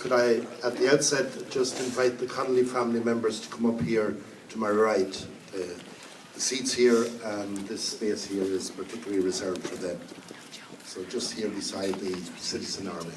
Could I, at the outset, just invite the Connolly family members to come up here to my right. The seats here and this space here is particularly reserved for them. So just here beside the Citizen Army.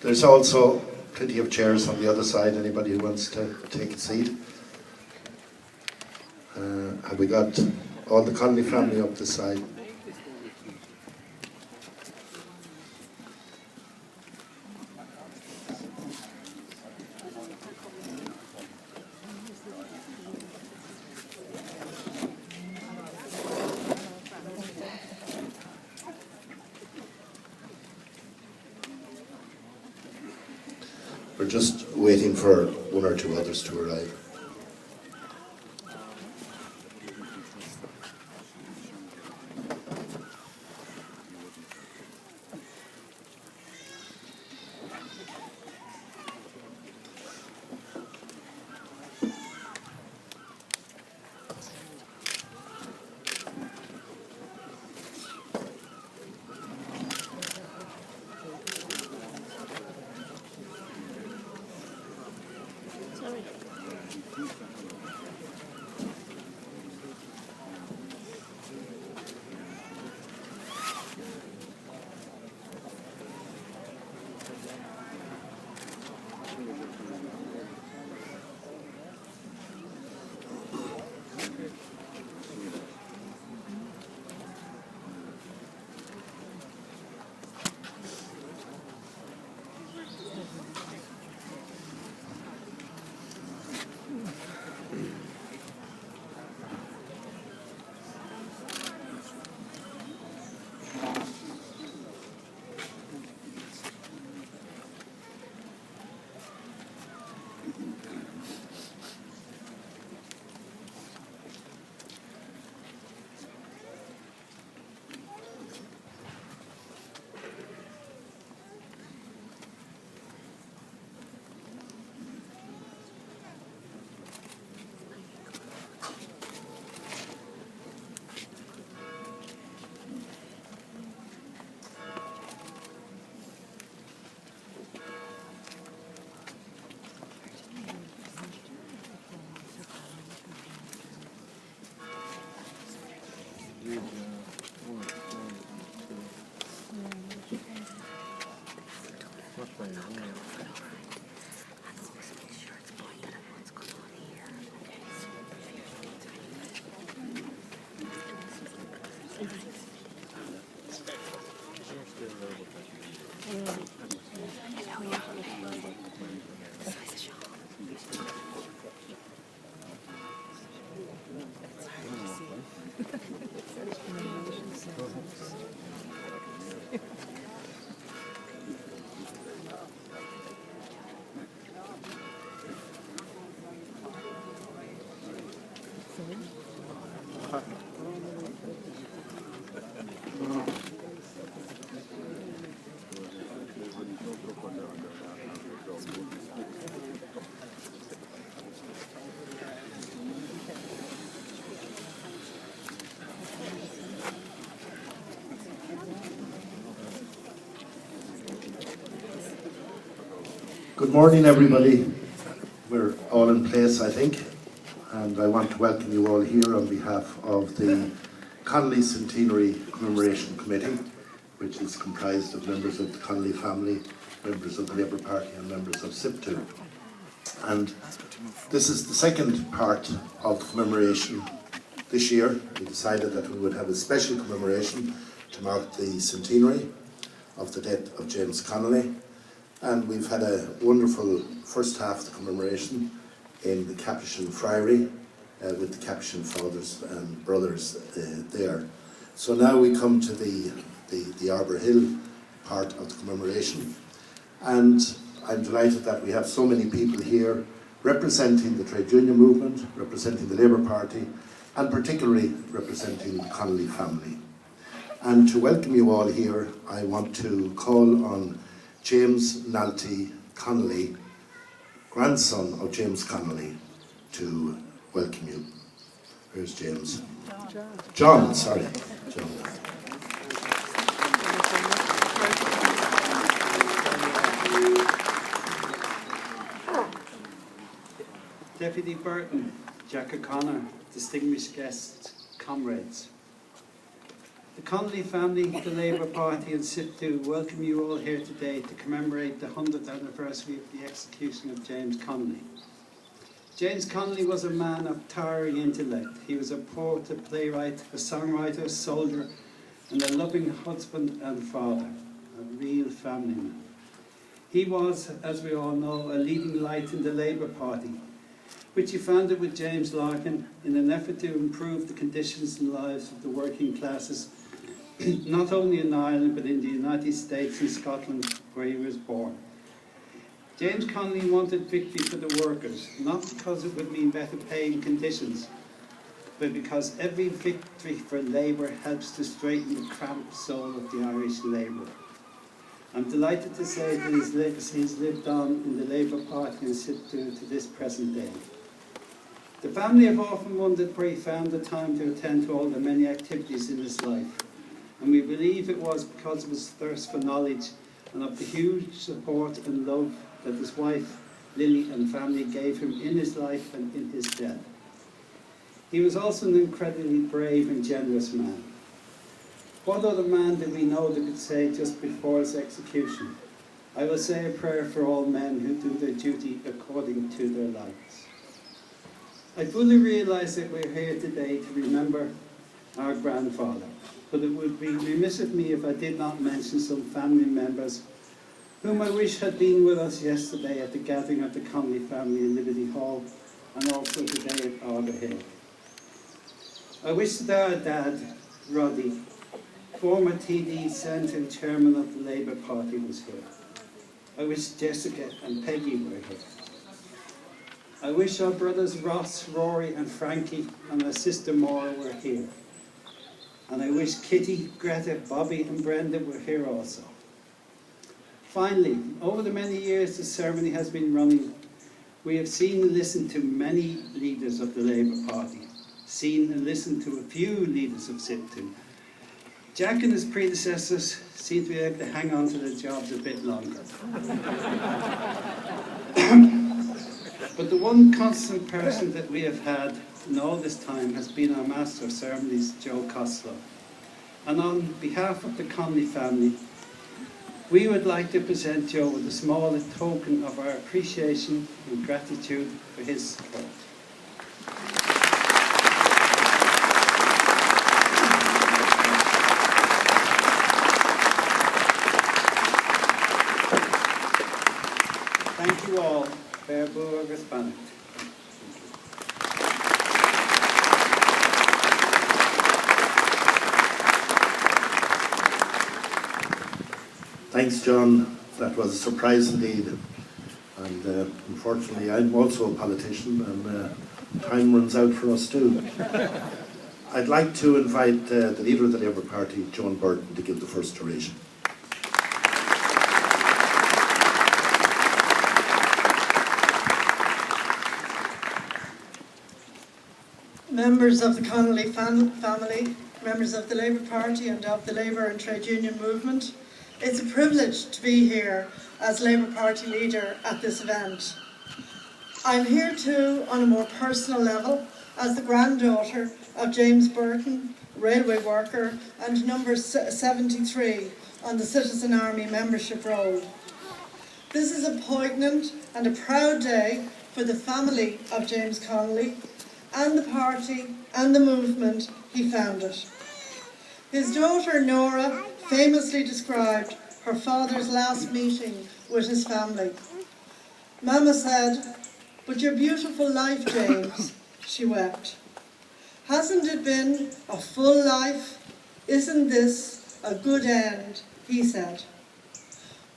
There's also plenty of chairs on the other side, anybody who wants to take a seat. Have we got all the Connolly family up this side? We're just waiting for one or two others to arrive. Good morning, everybody. We're all in place, I think, and I want to welcome you all here on behalf of the Connolly Centenary Commemoration Committee, which is comprised of members of the Connolly family, members of the Labour Party and members of SIP2. And this is the second part of the commemoration this year. We decided that we would have a special commemoration to mark the centenary of the death of James Connolly. And we've had a wonderful first half of the commemoration in the Capuchin Friary with the Capuchin fathers and brothers there. So now we come to the Arbour Hill part of the commemoration. And I'm delighted that we have so many people here representing the trade union movement, representing the Labour Party and particularly representing the Connolly family. And to welcome you all here, I want to call on James Connolly, grandson of James Connolly, to welcome you. Where's James? John, sorry. John. Deputy Burton, Jack O'Connor, distinguished guests, comrades. The Connolly family, the Labour Party and SIPTU welcome you all here today to commemorate the 100th anniversary of the execution of James Connolly. James Connolly was a man of towering intellect. He was a poet, a playwright, a songwriter, a soldier, and a loving husband and father, a real family man. He was, as we all know, a leading light in the Labour Party, which he founded with James Larkin in an effort to improve the conditions and lives of the working classes, not only in Ireland but in the United States and Scotland, where he was born. James Connolly wanted victory for the workers, not because it would mean better pay and conditions, but because every victory for Labour helps to straighten the cramped soul of the Irish labourer. I'm delighted to say that his legacy has lived on in the Labour Party and SIPTU to this present day. The family have often wondered where he found the time to attend to all the many activities in his life, and we believe it was because of his thirst for knowledge and of the huge support and love that his wife, Lily, and family gave him in his life and in his death. He was also an incredibly brave and generous man. What other man did we know that could say just before his execution, "I will say a prayer for all men who do their duty according to their lights"? I fully realise that we're here today to remember our grandfather, but it would be remiss of me if I did not mention some family members whom I wish had been with us yesterday at the gathering of the Connolly family in Liberty Hall and also today at Arthur Hill. I wish that our dad, Roddy, former TD Centre Chairman of the Labour Party, was here. I wish Jessica and Peggy were here. I wish our brothers Ross, Rory and Frankie and our sister Maura were here. And I wish Kitty, Greta, Bobby and Brenda were here also. Finally, over the many years the ceremony has been running, we have seen and listened to many leaders of the Labour Party, seen and listened to a few leaders of SIPTU. Jack and his predecessors seem to be able to hang on to their jobs a bit longer. But the one constant person that we have had in all this time has been our Master of Ceremonies, Joe Costello. And on behalf of the Connolly family, we would like to present Joe with a small token of our appreciation and gratitude for his support. Thank you all. Fair Bua agus Banach. Thanks, John. That was a surprise indeed. And unfortunately, I'm also a politician, and time runs out for us too. I'd like to invite the leader of the Labour Party, Joan Burton, to give the first oration. Members of the Connolly family, members of the Labour Party and of the Labour and Trade Union movement, it's a privilege to be here as Labour Party leader at this event. I'm here too on a more personal level as the granddaughter of James Burton, railway worker and number 73 on the Citizen Army membership roll. This is a poignant and a proud day for the family of James Connolly and the party and the movement he founded. His daughter Nora famously described her father's last meeting with his family. Mama said, "But your beautiful life, James," she wept. "Hasn't it been a full life? Isn't this a good end?" he said.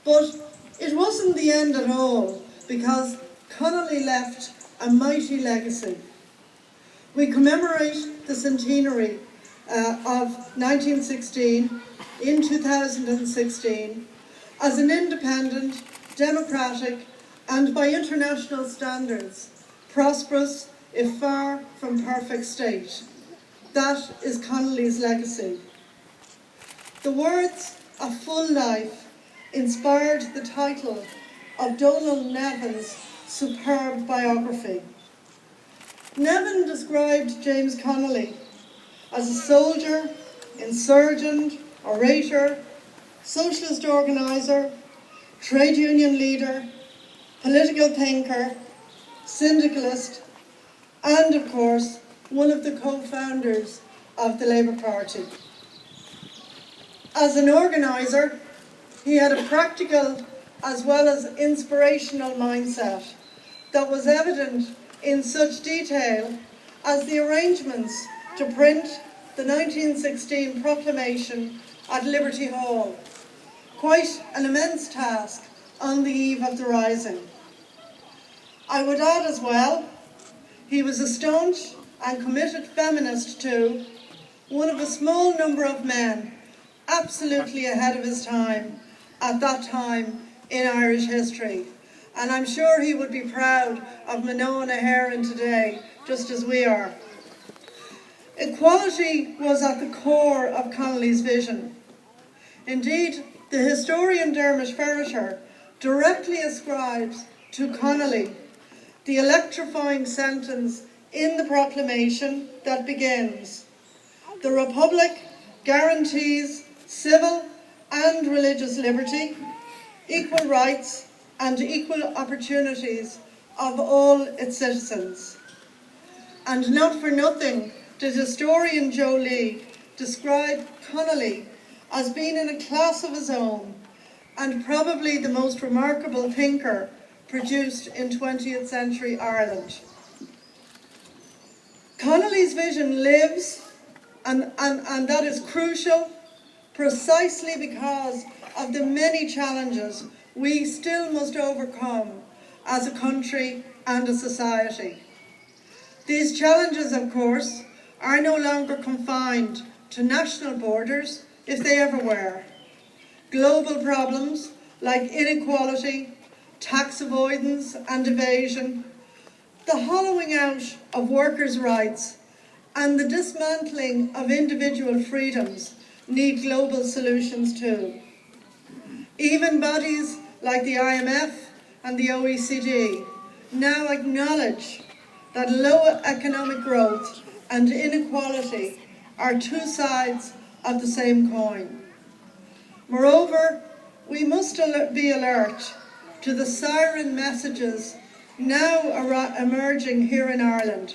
But it wasn't the end at all, because Connolly left a mighty legacy. We commemorate the centenary of 1916 in 2016 as an independent, democratic, and by international standards, prosperous, if far from perfect state. That is Connolly's legacy. The words "a full life" inspired the title of Donald Nevin's superb biography. Nevin described James Connolly as a soldier, insurgent, orator, socialist organiser, trade union leader, political thinker, syndicalist, and of course, one of the co-founders of the Labour Party. As an organiser, he had a practical as well as inspirational mindset that was evident in such detail as the arrangements to print the 1916 proclamation at Liberty Hall. Quite an immense task on the eve of the Rising. I would add as well, he was a staunch and committed feminist too, one of a small number of men absolutely ahead of his time at that time in Irish history. And I'm sure he would be proud of Monona Heron today, just as we are. Equality was at the core of Connolly's vision. Indeed, the historian Dermot Ferriter directly ascribes to Connolly the electrifying sentence in the proclamation that begins, "The Republic guarantees civil and religious liberty, equal rights and equal opportunities of all its citizens." And not for nothing did historian Joe Lee describe Connolly as being in a class of his own and probably the most remarkable thinker produced in 20th century Ireland. Connolly's vision lives, and that is crucial precisely because of the many challenges we still must overcome as a country and a society. These challenges, of course, are no longer confined to national borders, if they ever were. Global problems like inequality, tax avoidance and evasion, the hollowing out of workers' rights, and the dismantling of individual freedoms need global solutions too. Even bodies like the IMF and the OECD now acknowledge that low economic growth and inequality are two sides of the same coin. Moreover, we must be alert to the siren messages now emerging here in Ireland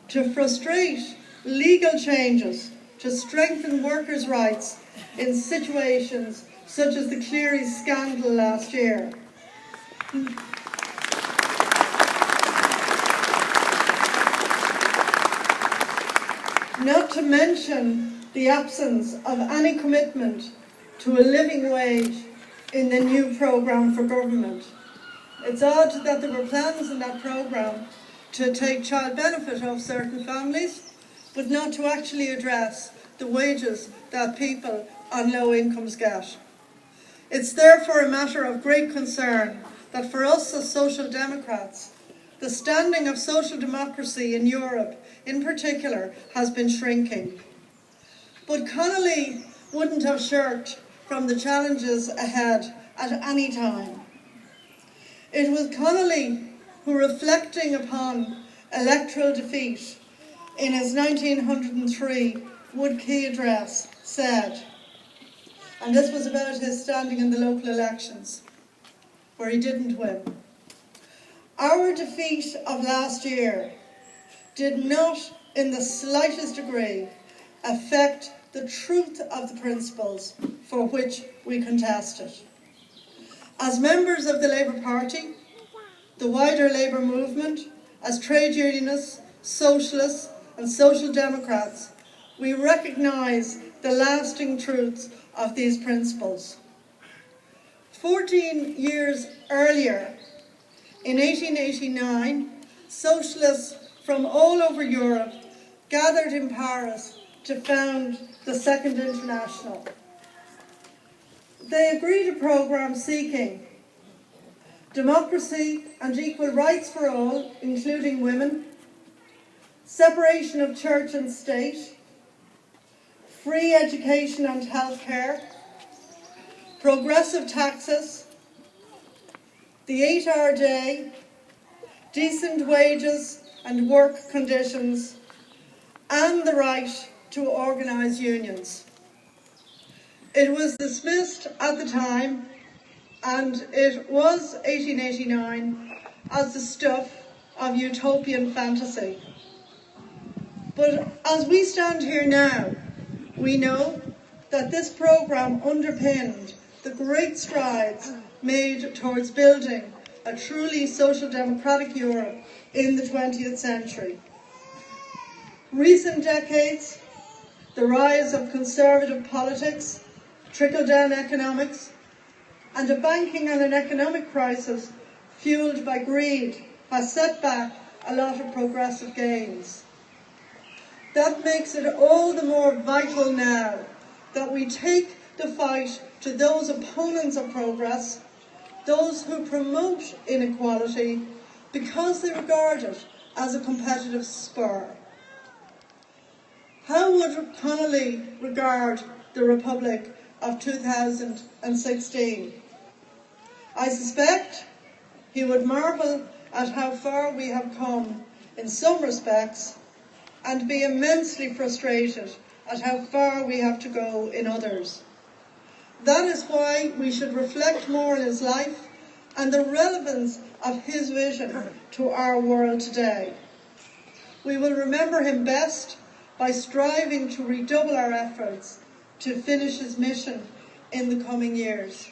to frustrate legal changes to strengthen workers' rights in situations such as the Cleary scandal last year. Not to mention the absence of any commitment to a living wage in the new programme for government. It's odd that there were plans in that programme to take child benefit of certain families, but not to actually address the wages that people on low incomes get. It's therefore a matter of great concern that for us as Social Democrats, the standing of social democracy in Europe in particular has been shrinking. But Connolly wouldn't have shirked from the challenges ahead at any time. It was Connolly who, reflecting upon electoral defeat in his 1903 Wood Quay address, said, and this was about his standing in the local elections, where he didn't win, "Our defeat of last year did not in the slightest degree affect the truth of the principles for which we contested. As members of the Labour Party, the wider Labour movement, as trade unionists, socialists and social democrats, we recognise the lasting truths of these principles." 14 years earlier, in 1889, socialists from all over Europe gathered in Paris to found the Second International. They agreed a programme seeking democracy and equal rights for all, including women, separation of church and state, free education and healthcare, progressive taxes, the 8-hour day, decent wages and work conditions, and the right to organise unions. It was dismissed at the time, and it was 1889, as the stuff of utopian fantasy. But as we stand here now, we know that this programme underpinned the great strides made towards building a truly social democratic Europe in the 20th century. Recent decades, the rise of conservative politics, trickle-down economics, and a banking and an economic crisis fuelled by greed has set back a lot of progressive gains. That makes it all the more vital now that we take the fight to those opponents of progress, those who promote inequality, because they regard it as a competitive spur. How would Connolly regard the Republic of 2016? I suspect he would marvel at how far we have come in some respects and be immensely frustrated at how far we have to go in others. That is why we should reflect more on his life and the relevance of his vision to our world today. We will remember him best by striving to redouble our efforts to finish his mission in the coming years.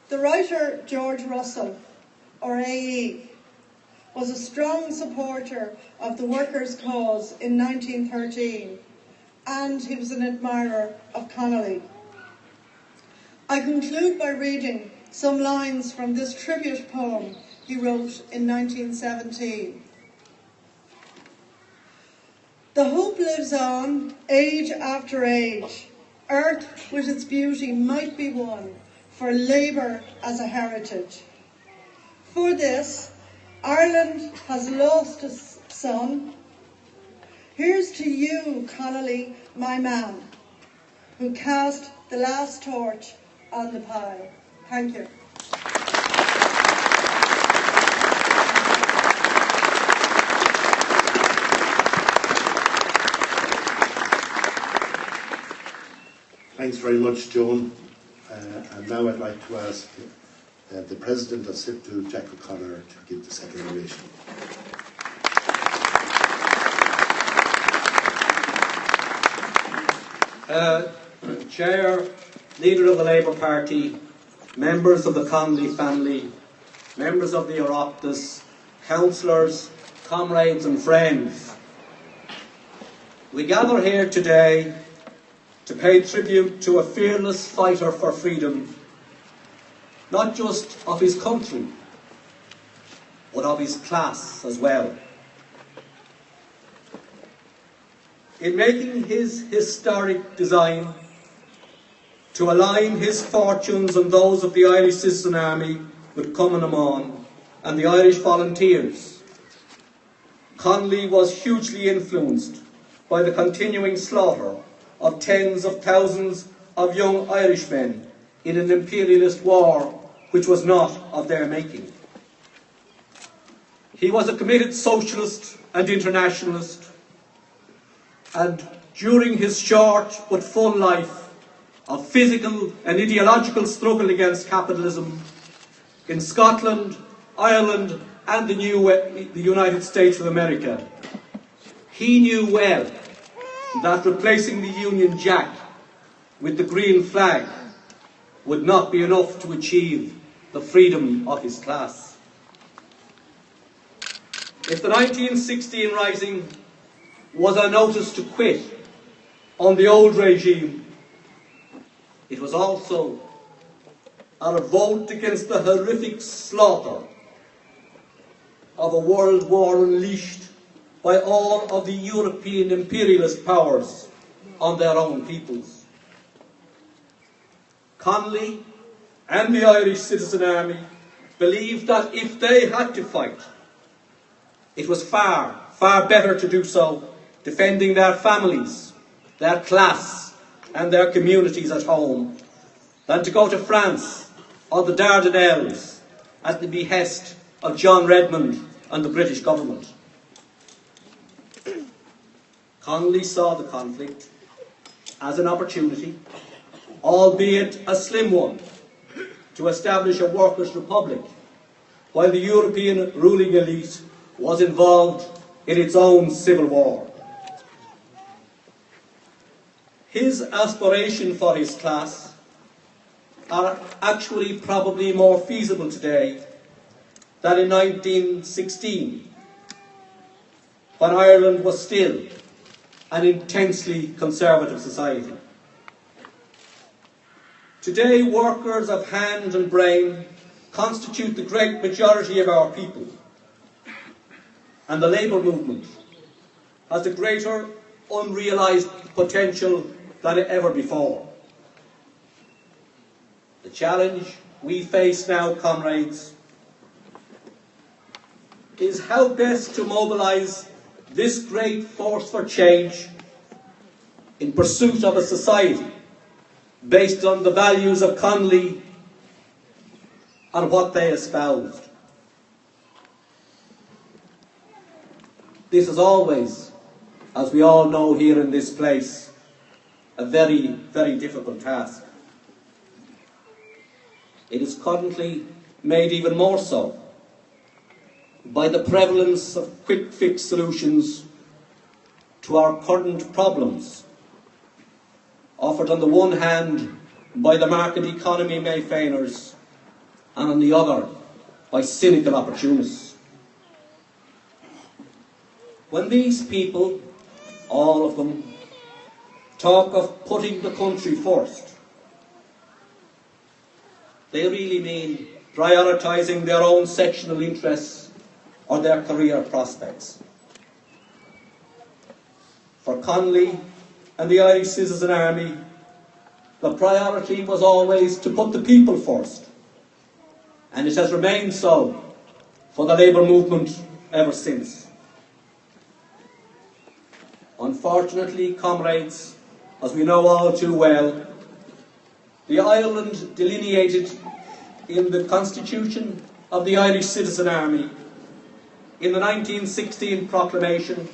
The writer George Russell, or A.E., was a strong supporter of the workers' cause in 1913, and he was an admirer of Connolly. I conclude by reading some lines from this tribute poem he wrote in 1917. The hope lives on, age after age. Earth with its beauty might be won, for labour as a heritage. For this, Ireland has lost a son. Here's to you, Connolly, my man, who cast the last torch on the pile. Thank you. Thanks very much, Joan. And now I'd like to ask the President of SIPTU, Jack O'Connor, to give the second oration. Chair, Leader of the Labour Party, members of the Connolly family, members of the Oireachtas, councillors, comrades and friends. We gather here today to pay tribute to a fearless fighter for freedom, not just of his country, but of his class as well. In making his historic design to align his fortunes and those of the Irish Citizen Army with Cumann Amon and the Irish Volunteers, Connolly was hugely influenced by the continuing slaughter of tens of thousands of young Irishmen in an imperialist war which was not of their making. He was a committed socialist and internationalist, and during his short but full life of physical and ideological struggle against capitalism in Scotland, Ireland and the United States of America, he knew well that replacing the Union Jack with the green flag would not be enough to achieve the freedom of his class. If the 1916 Rising was a notice to quit on the old regime, it was also a revolt against the horrific slaughter of a world war unleashed by all of the European imperialist powers on their own peoples. Connolly and the Irish Citizen Army believed that if they had to fight, it was far, far better to do so defending their families, their class and their communities at home than to go to France or the Dardanelles at the behest of John Redmond and the British government. Connolly saw the conflict as an opportunity, albeit a slim one, to establish a workers' republic, while the European ruling elite was involved in its own civil war. His aspiration for his class are actually probably more feasible today than in 1916, when Ireland was still an intensely conservative society. Today, workers of hand and brain constitute the great majority of our people, and the labour movement has a greater unrealised potential than ever before. The challenge we face now, comrades, is how best to mobilise this great force for change in pursuit of a society based on the values of Connolly and what they espoused. This is always, as we all know here in this place, a very, very difficult task. It is currently made even more so by the prevalence of quick fix solutions to our current problems, offered on the one hand by the market economy Mayfainers and on the other by cynical opportunists. When these people, all of them, talk of putting the country first, they really mean prioritising their own sectional interests or their career prospects. For Connolly and the Irish Citizen Army, the priority was always to put the people first, and it has remained so for the labour movement ever since. Unfortunately, comrades, as we know all too well, the Ireland delineated in the Constitution of the Irish Citizen Army in the 1916 proclamation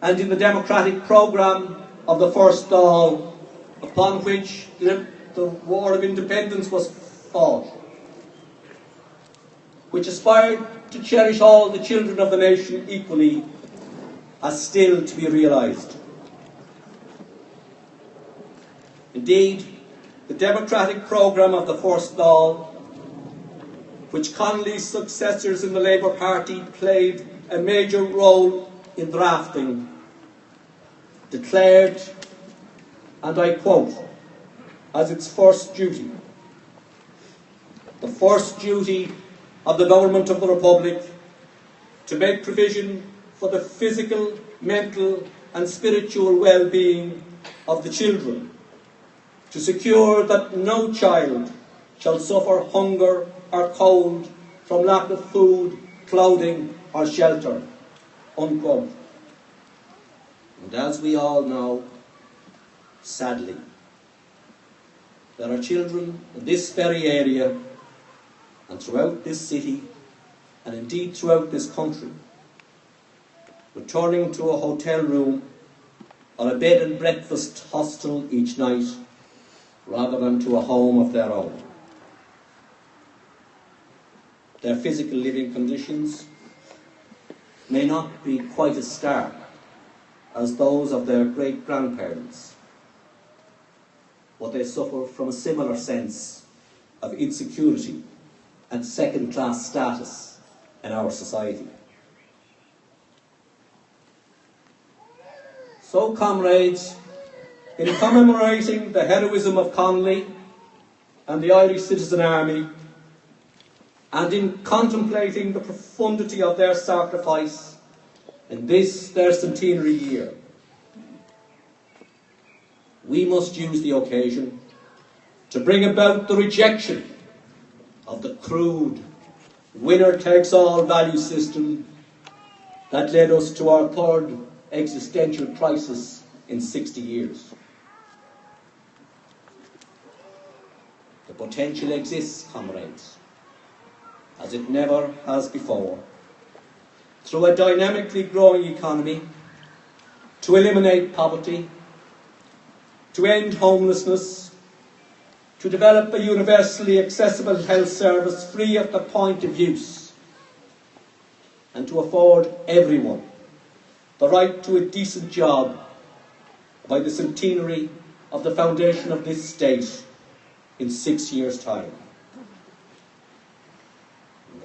and in the democratic programme of the First Dáil, upon which the War of Independence was fought, which aspired to cherish all the children of the nation equally, as still to be realised. Indeed, the democratic programme of the First Dáil, which Connolly's successors in the Labour Party played a major role in drafting, declared, and I quote, as its first duty, the first duty of the Government of the Republic to make provision for the physical, mental and spiritual well-being of the children, to secure that no child shall suffer hunger or cold from lack of food, clothing or shelter, unquote. And as we all know, sadly, there are children in this very area and throughout this city and indeed throughout this country returning to a hotel room or a bed and breakfast hostel each night rather than to a home of their own. Their physical living conditions may not be quite as stark as those of their great-grandparents, but they suffer from a similar sense of insecurity and second-class status in our society. So, comrades, in commemorating the heroism of Connolly and the Irish Citizen Army, and in contemplating the profundity of their sacrifice in this their centenary year, we must use the occasion to bring about the rejection of the crude, winner-takes-all value system that led us to our third existential crisis in 60 years. The potential exists, comrades, as it never has before, through a dynamically growing economy, to eliminate poverty, to end homelessness, to develop a universally accessible health service free at the point of use, and to afford everyone the right to a decent job by the centenary of the foundation of this state in 6 years' time.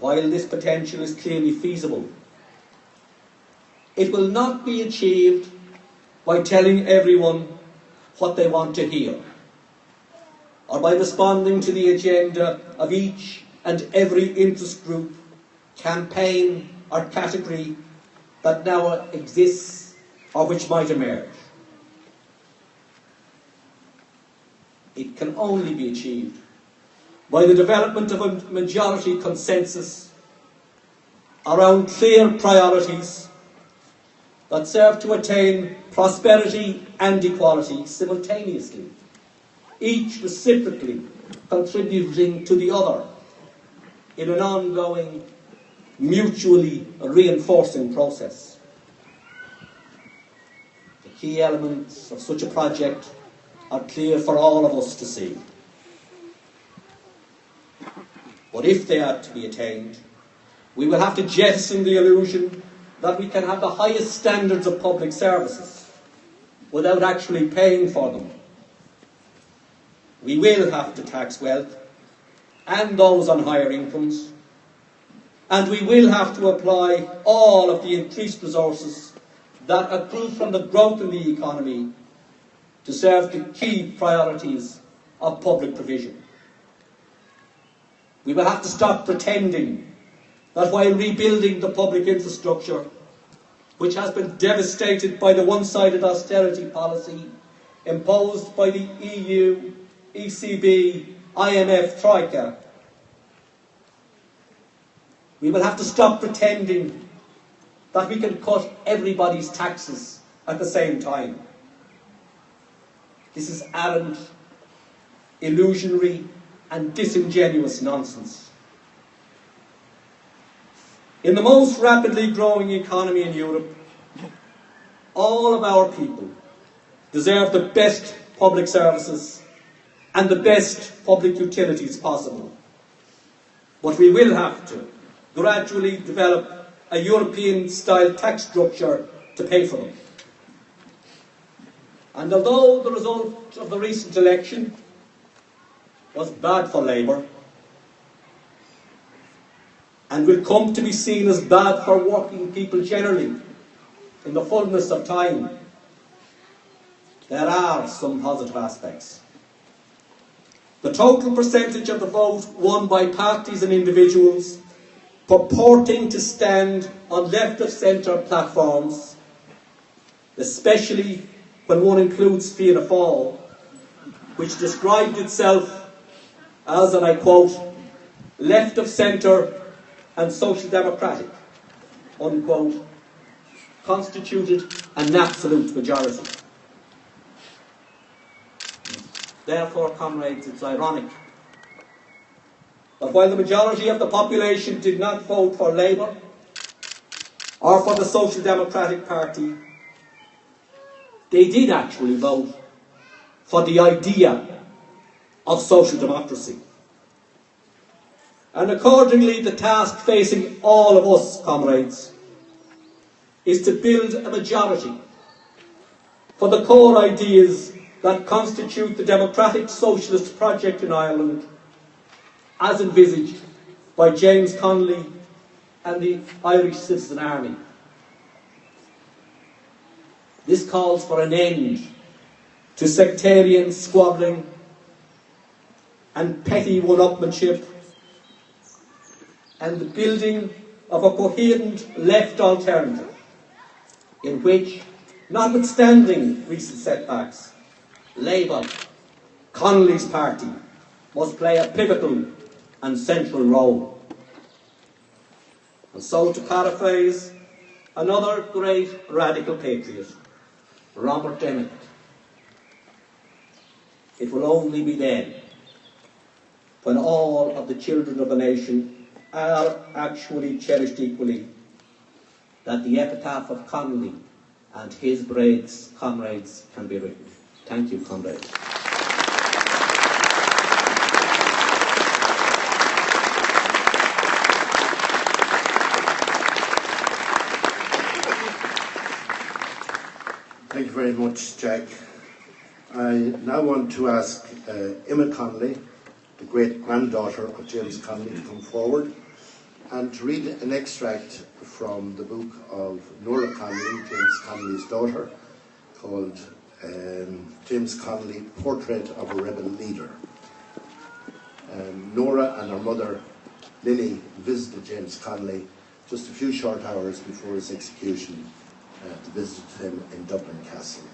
While this potential is clearly feasible, it will not be achieved by telling everyone what they want to hear, or by responding to the agenda of each and every interest group, campaign or category that now exists or which might emerge. It can only be achieved by the development of a majority consensus around clear priorities that serve to attain prosperity and equality simultaneously, each reciprocally contributing to the other in an ongoing, mutually reinforcing process. The key elements of such a project are clear for all of us to see. But if they are to be attained, we will have to jettison the illusion that we can have the highest standards of public services without actually paying for them. We will have to tax wealth and those on higher incomes, and we will have to apply all of the increased resources that accrue from the growth in the economy to serve the key priorities of public provision. We will have to stop pretending that while rebuilding the public infrastructure, which has been devastated by the one-sided austerity policy imposed by the EU, ECB, IMF, Troika, we will have to stop pretending that we can cut everybody's taxes at the same time. This is arrogant, illusionary, and disingenuous nonsense. In the most rapidly growing economy in Europe, all of our people deserve the best public services and the best public utilities possible. But we will have to gradually develop a European-style tax structure to pay for them. And although the result of the recent election was bad for Labour, and will come to be seen as bad for working people generally in the fullness of time, there are some positive aspects. The total percentage of the vote won by parties and individuals purporting to stand on left-of-centre platforms, especially when one includes Fianna Fáil, which described itself as, and I quote, left-of-centre and social democratic, unquote, constituted an absolute majority. Therefore, comrades, it's ironic that while the majority of the population did not vote for Labour or for the Social Democratic Party, they did actually vote for the idea of social democracy. And accordingly, the task facing all of us, comrades, is to build a majority for the core ideas that constitute the democratic socialist project in Ireland, as envisaged by James Connolly and the Irish Citizen Army. This calls for an end to sectarian squabbling and petty one-upmanship, and the building of a coherent left alternative in which, notwithstanding recent setbacks, Labour, Connolly's party, must play a pivotal and central role. And so, to paraphrase another great radical patriot, Robert Dennett, it will only be then, when all of the children of a nation are actually cherished equally, that the epitaph of Connolly and his comrades can be written. Thank you, comrades. Thank you very much, Jack. I now want to ask Emma Connolly, the great-granddaughter of James Connolly, to come forward and to read an extract from the book of Nora Connolly, James Connolly's daughter, called James Connolly, Portrait of a Rebel Leader. Nora and her mother, Lily, visited James Connolly just a few short hours before his execution to visit him in Dublin Castle.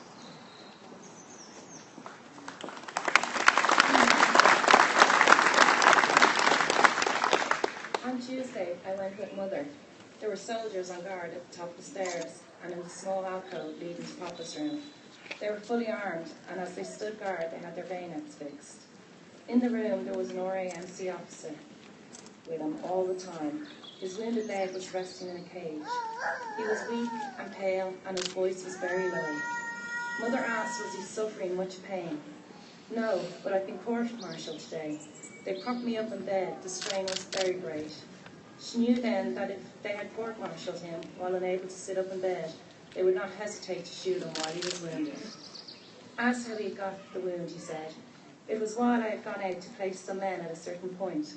On Tuesday, I went with Mother. There were soldiers on guard at the top of the stairs and in the small alcove leading to Papa's room. They were fully armed, and as they stood guard, they had their bayonets fixed. In the room, there was an RAMC officer with him all the time. His wounded leg was resting in a cage. He was weak and pale, and his voice was very low. Mother asked, was he suffering much pain? No, but I've been court-martialed today. They propped me up in bed. The strain was very great. She knew then that if they had court-martialed him while unable to sit up in bed, they would not hesitate to shoot him while he was wounded. As how he got the wound, he said, it was while I had gone out to place some men at a certain point.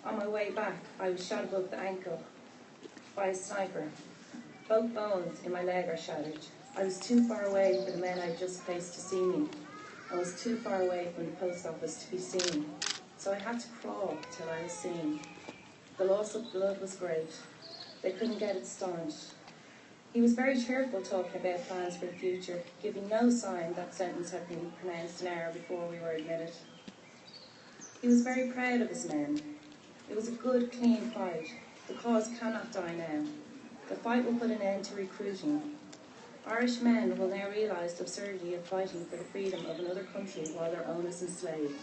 On my way back, I was shot above the ankle by a sniper. Both bones in my leg are shattered. I was too far away for the men I'd just placed to see me. I was too far away from the post office to be seen. So I had to crawl till I was seen. The loss of blood was great. They couldn't get it staunched. He was very cheerful talking about plans for the future, giving no sign that sentence had been pronounced an hour before we were admitted. He was very proud of his men. It was a good, clean fight. The cause cannot die now. The fight will put an end to recruiting. Irish men will now realise the absurdity of fighting for the freedom of another country while their own is enslaved.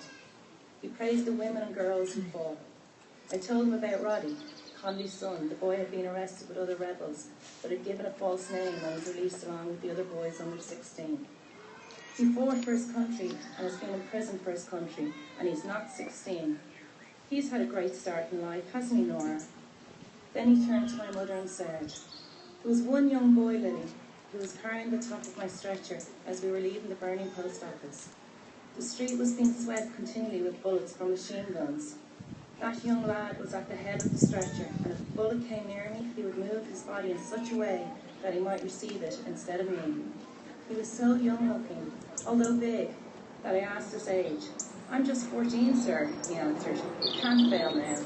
He praised the women and girls who fought. I told him about Roddy, Connolly's son. The boy had been arrested with other rebels, but had given a false name and was released along with the other boys under 16. He fought for his country and has been in prison for his country, and he's not 16. He's had a great start in life, hasn't he, Nora? Then he turned to my mother and said, there was one young boy, Lily, who was carrying the top of my stretcher as we were leaving the burning post office. The street was being swept continually with bullets from machine guns. That young lad was at the head of the stretcher, and if a bullet came near me, he would move his body in such a way that he might receive it instead of me. He was so young-looking, although big, that I asked his age. I'm just 14, sir, he answered. It can't fail now.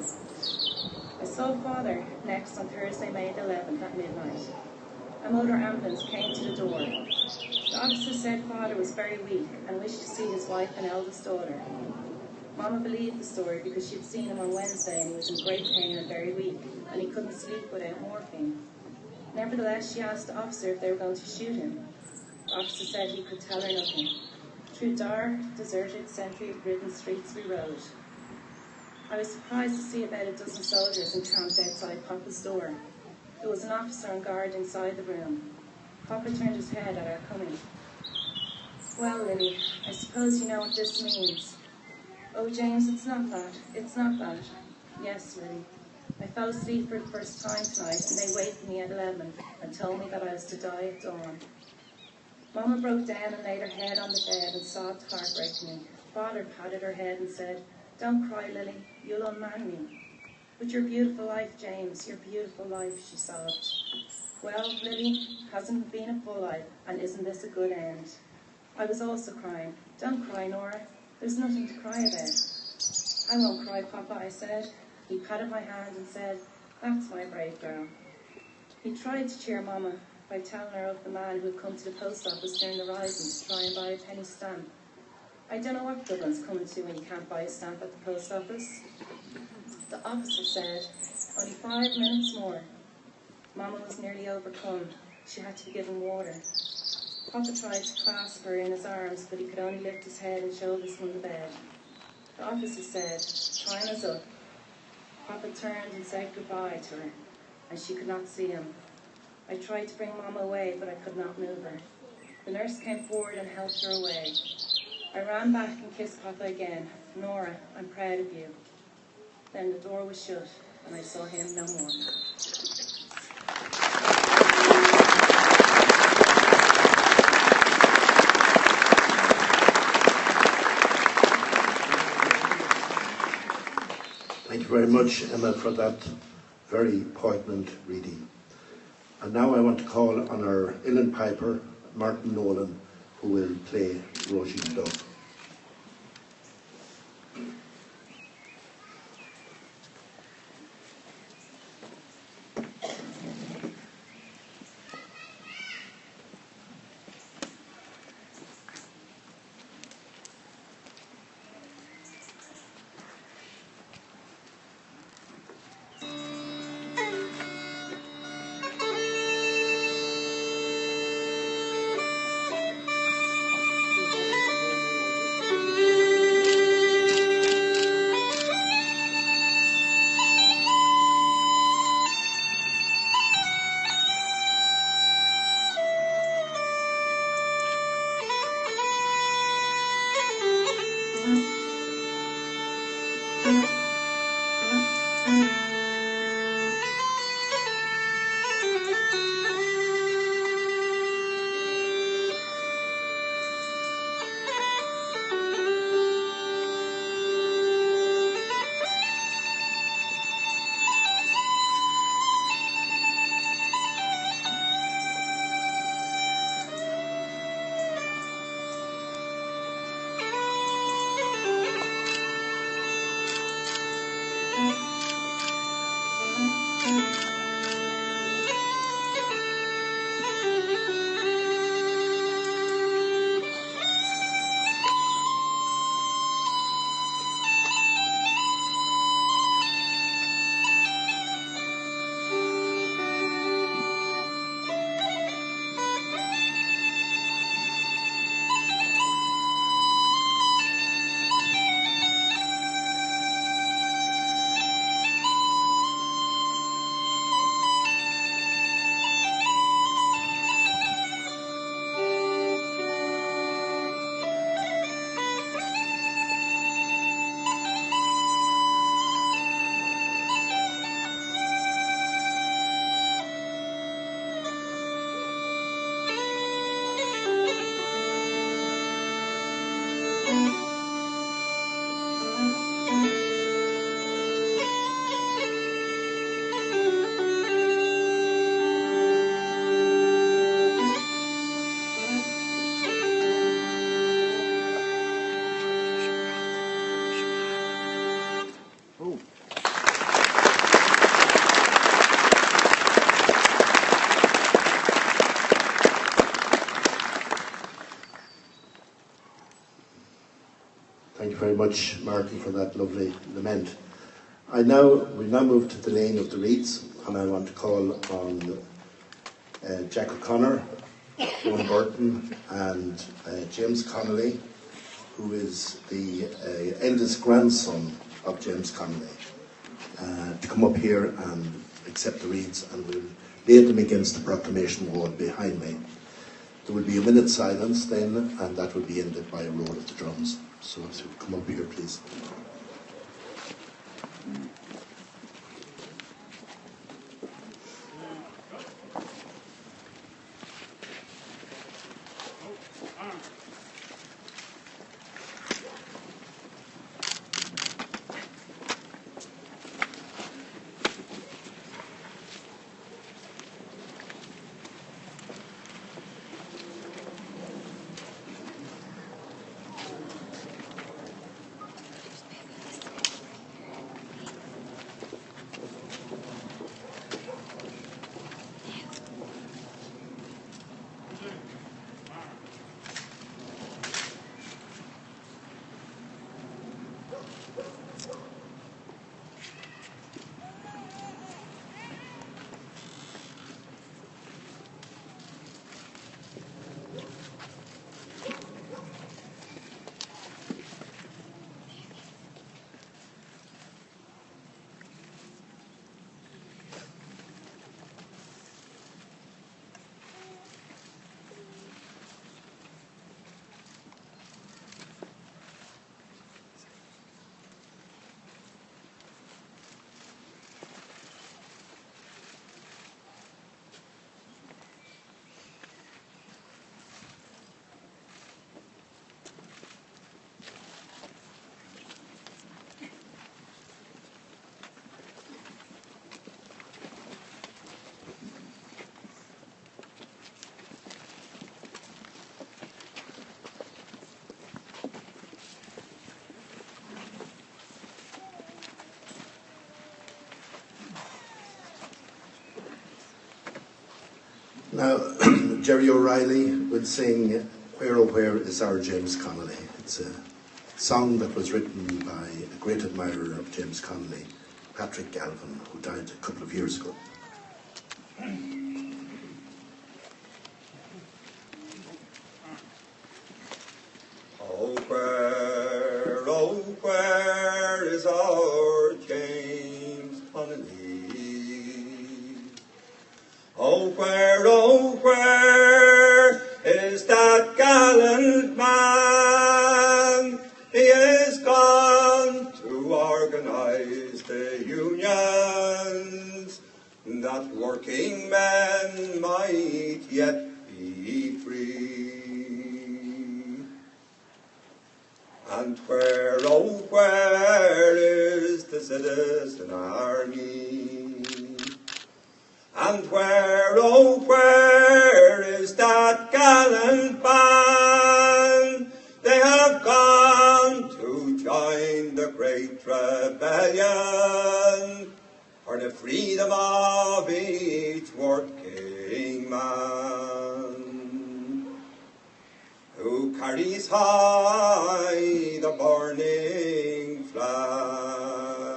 I saw Father next on Thursday, May the 11th at midnight. A motor ambulance came to the door. The officer said Father was very weak and wished to see his wife and eldest daughter. Mama believed the story because she'd seen him on Wednesday and he was in great pain and very weak, and he couldn't sleep without morphine. Nevertheless, she asked the officer if they were going to shoot him. The officer said he could tell her nothing. Through dark, deserted, sentry-ridden streets we rode. I was surprised to see about a dozen soldiers encamped outside Papa's door. There was an officer on guard inside the room. Papa turned his head at our coming. Well, Lily, I suppose you know what this means. Oh, James, it's not that. It's not that. Yes, Lily. I fell asleep for the first time tonight, and they waked me at 11 and told me that I was to die at dawn. Mama broke down and laid her head on the bed and sobbed heartbreakingly. Father patted her head and said, don't cry, Lily. You'll unman me. But your beautiful life, James, your beautiful life, she sobbed. Well, Lily, hasn't been a full life, and isn't this a good end? I was also crying. Don't cry, Nora. There's nothing to cry about. I won't cry, Papa, I said. He patted my hand and said, that's my brave girl. He tried to cheer Mama, by telling her of the man who had come to the post office during the rising to try and buy a penny stamp. I don't know what Dublin's coming to when you can't buy a stamp at the post office. The officer said, only 5 minutes more. Mama was nearly overcome. She had to be given water. Papa tried to clasp her in his arms, but he could only lift his head and shoulders from the bed. The officer said, time is up. Papa turned and said goodbye to her, and she could not see him. I tried to bring Mama away, but I could not move her. The nurse came forward and helped her away. I ran back and kissed Papa again. Nora, I'm proud of you. Then the door was shut, and I saw him no more. Thank you very much, Emma, for that very poignant reading. And now I want to call on our uilleann piper, Martin Nolan, who will play Roisin Dubh. Thank you very much, Martin, for that lovely lament. We now move to the laying of the wreaths, and I want to call on Jack O'Connor, Owen Burton, and James Connolly, who is the eldest grandson of James Connolly, to come up here and accept the wreaths, and we'll lay them against the proclamation wall behind me. There will be a minute's silence then, and that will be ended by a roll of the drums. So if you come up here, please. Now, Jerry O'Reilly would sing Where Oh Where Is Our James Connolly. It's a song that was written by a great admirer of James Connolly, Patrick Galvin, who died a couple of years ago. Oh, where is our James Connolly? Oh, where is that gallant man? He is gone to organise the unions, that working men might yet be free. And where, oh, where is the citizen army? And where, oh, where is that gallant band? They have gone to join the great rebellion for the freedom of each working man, who carries high the burning flag,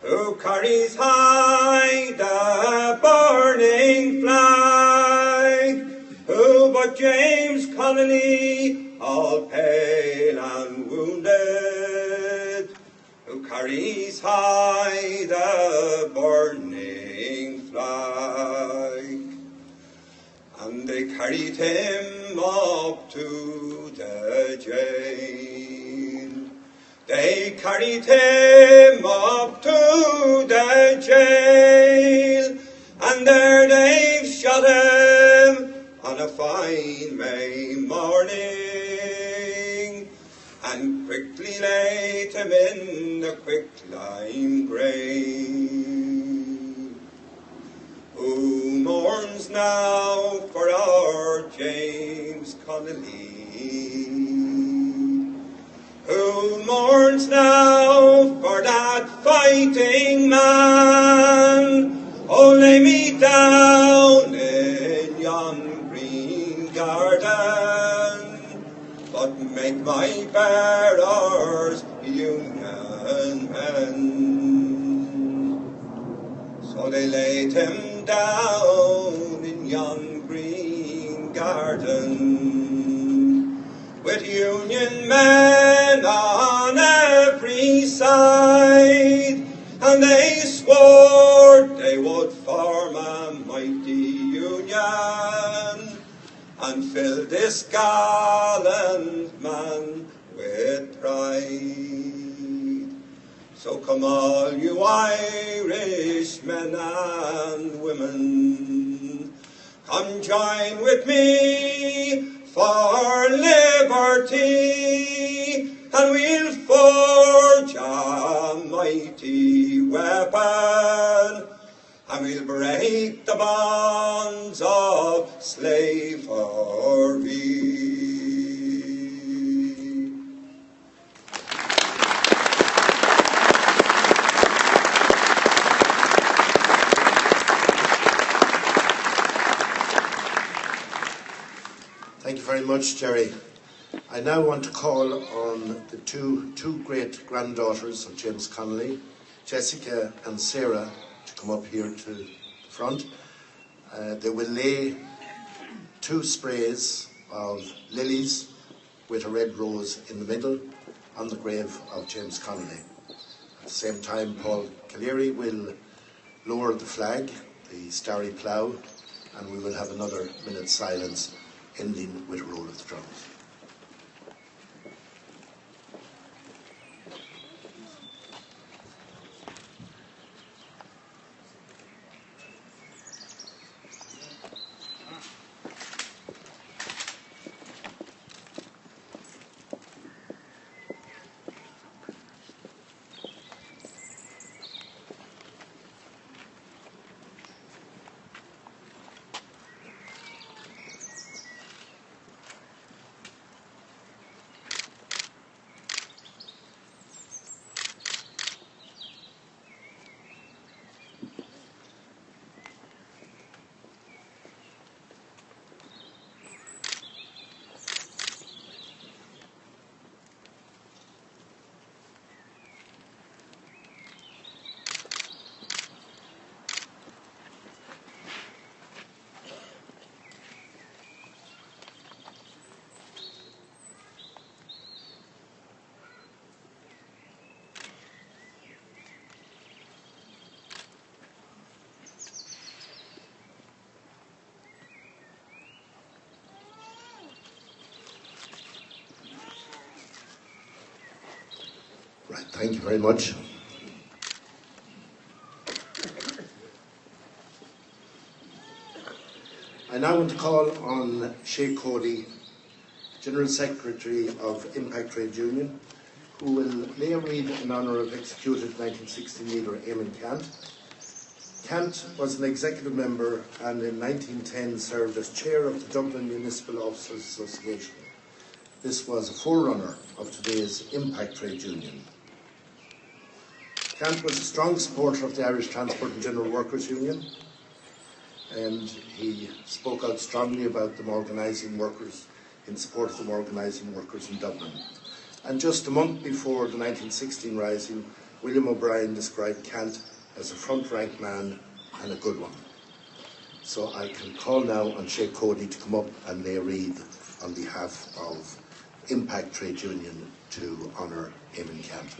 who carries high the burning flag, who but James Connolly, all pale and wounded, who carries high the burning flag. And they carried him up to the jail. They carried him up to the jail, and there they shot him on a fine May morning, and quickly laid him in the quicklime grave. Who mourns now for our James Connolly? Who mourns now for that fighting man? Oh, lay me down in yon green garden, but make my bearers Union men. So they laid him down in yon green garden, with Union men on every side, and they swore they would form a mighty union, and fill this gallant man with pride. So come all you Irish men and women, come join with me for liberty, and we'll forge a mighty weapon, and we'll break the bonds of slavery. Thank you very much, Jerry. I now want to call on the two great granddaughters of James Connolly, Jessica and Sarah, to come up here to the front. They will lay 2 sprays of lilies with a red rose in the middle on the grave of James Connolly. At the same time, Paul Calleary will lower the flag, the starry plough, and we will have another minute's silence, ending with a roll of the drums. Right, thank you very much. I now want to call on Shay Cody, General Secretary of Impact Trade Union, who will lay a wreath in honour of executed 1916 leader Eamon Cant. Cant was an executive member and in 1910 served as chair of the Dublin Municipal Officers Association. This was a forerunner of today's Impact Trade Union. Cant was a strong supporter of the Irish Transport and General Workers Union, and he spoke out strongly about them organising workers, in support of them organising workers in Dublin. And just a month before the 1916 Rising, William O'Brien described Cant as a front-rank man and a good one. So I can call now on Shay Cody to come up and lay a wreath on behalf of Impact Trade Union to honour Eamon Cant.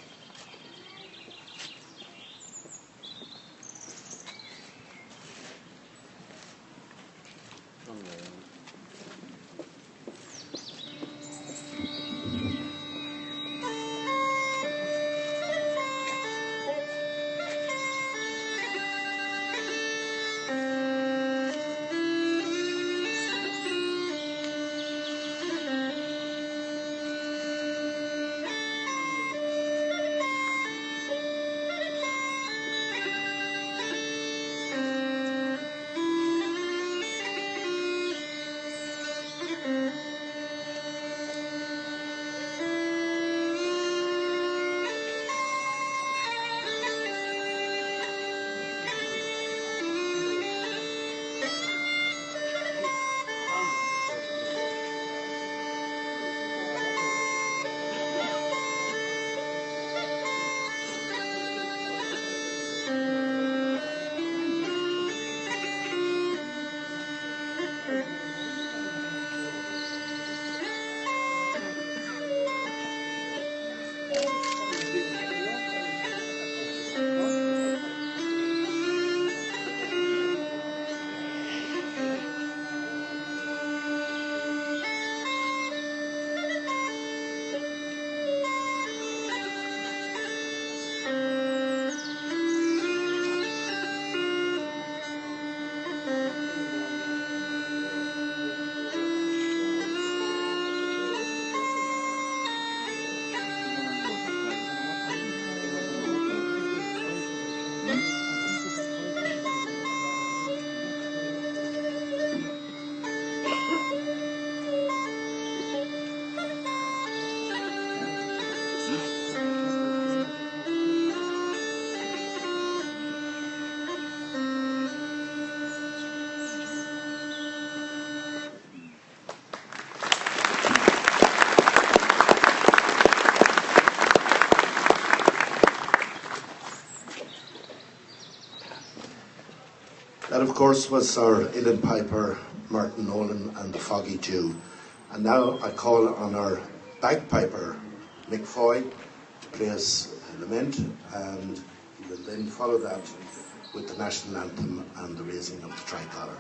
That, of course, was Sir Uilleann Piper, Martin Nolan and the Foggy Jew. And now I call on our bagpiper, Mick Foy, to play us a lament, and he will then follow that with the national anthem and the raising of the tricolour.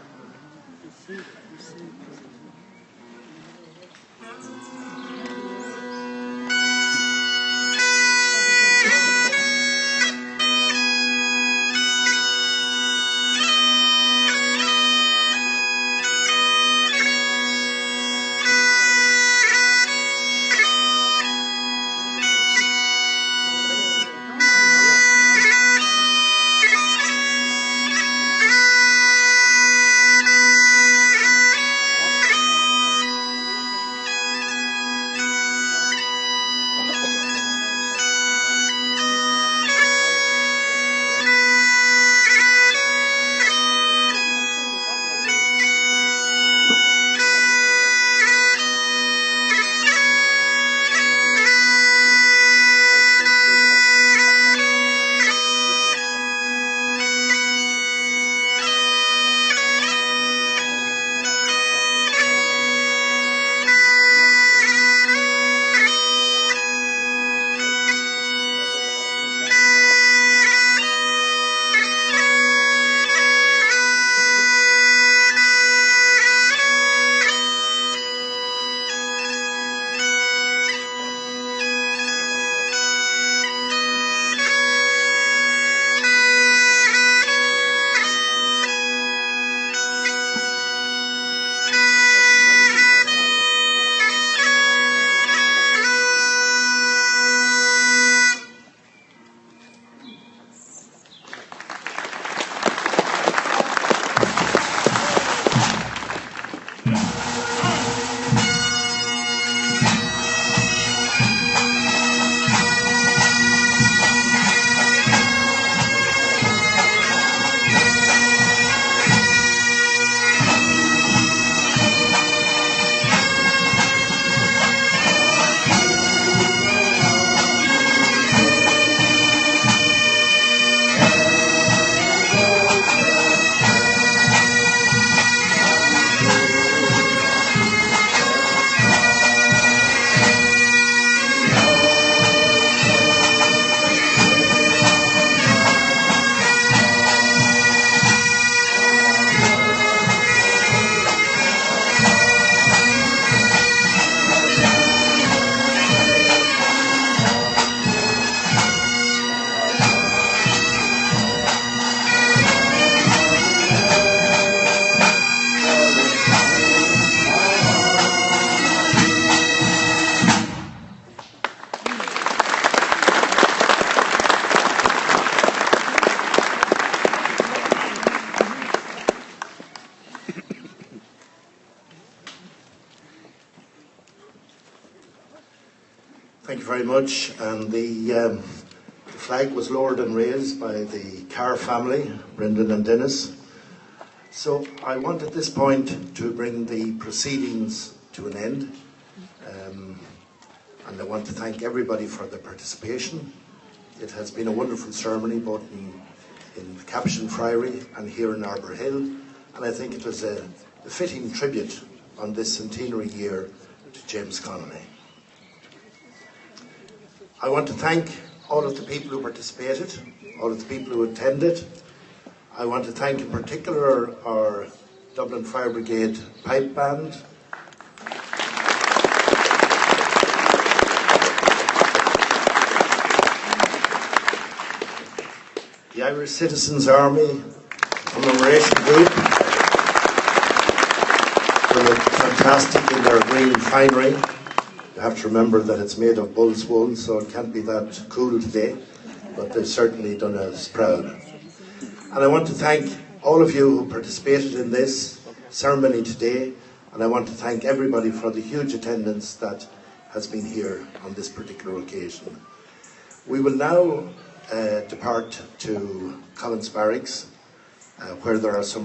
Thank you very much. And the flag was lowered and raised by the Carr family, Brendan and Dennis. So I want at this point to bring the proceedings to an end. And I want to thank everybody for their participation. It has been a wonderful ceremony, both in Capuchin Friary and here in Arbour Hill. And I think it was a fitting tribute on this centenary year to James Connolly. I want to thank all of the people who participated, all of the people who attended. I want to thank in particular our Dublin Fire Brigade pipe band. The Irish Citizens Army Commemoration Group who were fantastic in their green finery. You have to remember that it's made of bull's wool, so it can't be that cool today, but they've certainly done us proud. And I want to thank all of you who participated in this ceremony today, and I want to thank everybody for the huge attendance that has been here on this particular occasion. We will now depart to Collins Barracks, where there are some